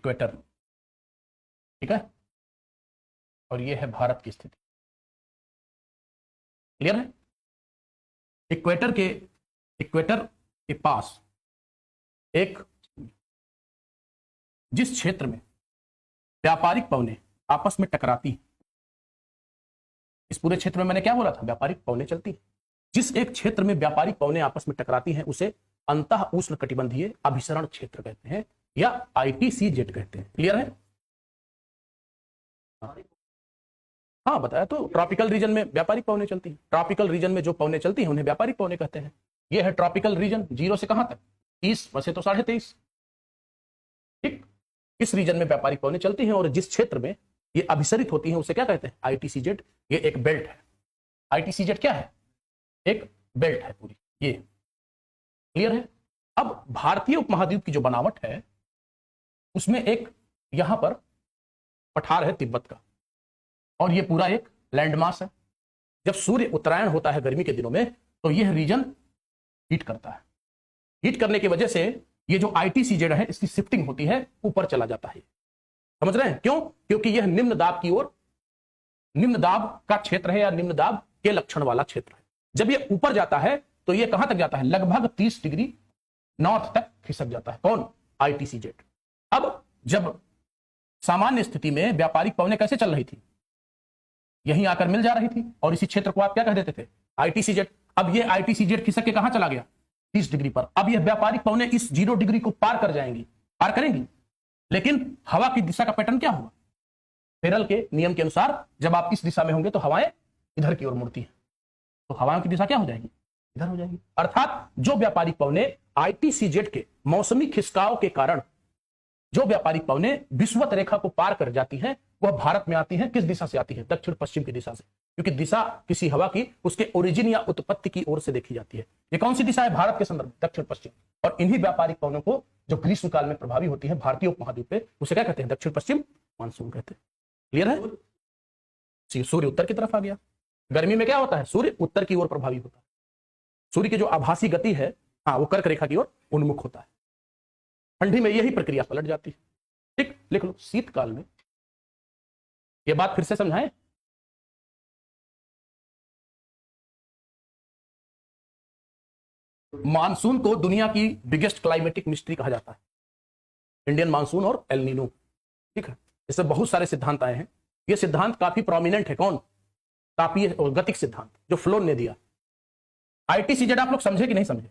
Equator, ठीक है, और ये है भारत की स्थिति। क्लियर है? इक्वेटर के पास एक, जिस क्षेत्र में व्यापारिक पवनें आपस में टकराती हैं, इस पूरे क्षेत्र में मैंने क्या बोला था, व्यापारिक पवनें चलती हैं। जिस एक क्षेत्र में व्यापारिक पवनें आपस में टकराती हैं उसे अंतः उष्णकटिबंधीय अभिसरण क्षेत्र कहते हैं या ITCZ कहते हैं। क्लियर है? हाँ बताया तो, ट्रॉपिकल रीजन में व्यापारिक पवनें चलती हैं, ट्रॉपिकल रीजन में जो पवनें चलती हैं उन्हें व्यापारिक पवनें कहते हैं। ये है ट्रॉपिकल रीजन, 0 से कहां तक, 30, वैसे तो 23.5, ठीक। इस रीजन में व्यापारिक पवनें चलती हैं और जिस क्षेत्र में ये अभिसरित होती हैं उसे क्या कहते हैं, ITCZ। ये एक बेल्ट है। ITCZ क्या है, एक बेल्ट है पूरी, ये। क्लियर है? अब भारतीय उपमहाद्वीप की जो बनावट है उसमें एक यहां पर पठार है तिब्बत का, और ये पूरा एक लैंडमास है। जब सूर्य उत्तरायण होता है गर्मी के दिनों में तो यह रीजन हीट करता है। हीट करने की वजह से ये जो ITCZ है इसकी शिफ्टिंग होती है, ऊपर चला जाता है। समझ रहे हैं क्यों? क्योंकि यह निम्न दाब की ओर, निम्न दाब का क्षेत्र है या निम्न दाब के लक्षण वाला क्षेत्र है। जब यह ऊपर जाता है तो यह कहां तक जाता है, लगभग 30 डिग्री नॉर्थ तक खिसक जाता है। कौन? ITCZ। अब जब सामान्य स्थिति में व्यापारिक पवनें कैसे चल रही थी, यहीं आकर मिल जा रही थी और इसी क्षेत्र को आप क्या कह देते थे, ITCZ। अब ये ITCZ खिसक के कहां चला गया, 30 डिग्री पर। अब यह व्यापारिक पवनें इस 0 डिग्री को पार कर जाएंगी, पार करेंगी, लेकिन हवा की दिशा का पैटर्न क्या हुआ, फेरल के नियम के अनुसार जब आप इस दिशा में होंगे तो हवाएं इधर की ओर मुड़ती हैं, तो हवाओं की दिशा क्या हो जाएगी, इधर हो जाएगी। अर्थात जो व्यापारिक पवनें ITCZ के मौसमी खिसकाव के कारण जो व्यापारिक पवनें विषुवत रेखा को पार कर जाती हैं वह भारत में आती हैं। किस दिशा से आती है, दक्षिण पश्चिम की दिशा से, क्योंकि दिशा किसी हवा की उसके ओरिजिन या उत्पत्ति की ओर से देखी जाती है। ये कौन सी दिशा है भारत के संदर्भ में, दक्षिण पश्चिम। और इन्हीं व्यापारिक पवनों को जो ग्रीष्म काल में प्रभावी होती है भारतीय उपमहाद्वीप पे, उसे क्या कहते हैं, दक्षिण पश्चिम मानसून कहते हैं। क्लियर है? सूर्य उत्तर की तरफ आ गया। गर्मी में क्या होता है, सूर्य उत्तर की ओर प्रभावी होता है। सूर्य की जो आभासी गति है, हाँ, वो कर्क रेखा की ओर उन्मुख होता है। ठंडी में यही प्रक्रिया पलट जाती है। ठीक, लिख लो, शीतकाल में। ये बात फिर से समझाएं, मानसून को दुनिया की बिगेस्ट क्लाइमेटिक मिस्ट्री कहा जाता है, इंडियन मानसून और एल नीनो। ठीक है, इससे बहुत सारे सिद्धांत आए हैं। ये सिद्धांत काफी प्रोमिनेंट है। कौन? तापीय और गतिक सिद्धांत जो फ्लोन ने दिया। ITCZ आप लोग समझे कि नहीं समझे?